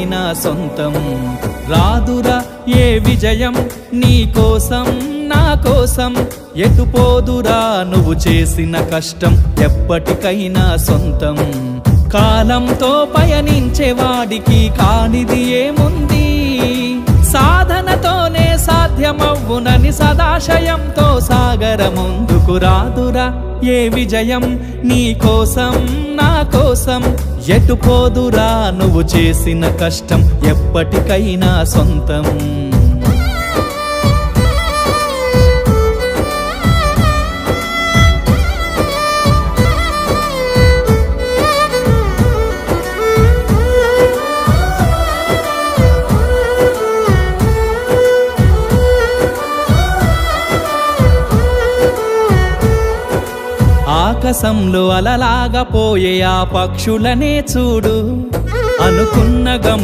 ఎప్పటికైనా సొంతం రాదురా ఏ విజయం నీ కోసం నా కోసం ఎటుపోదురా నువ్వు చేసిన కష్టం ఎప్పటికైనా సొంతం కాలంతో పయనించేవాడికి కానిది ఏముంది సాధనతోనే సాధ్యమవ్వునని సదాశయంతో సాగర ముందుకు రాదురా ఏ విజయం నీ కోసం నా కోసం ఎటుపోదురా నువ్వు చేసిన కష్టం ఎప్పటికైనా సొంతం ఆకాశంలో అలలాగా పోయే ఆ పక్షులనే చూడు అనుకున్న గమ్యం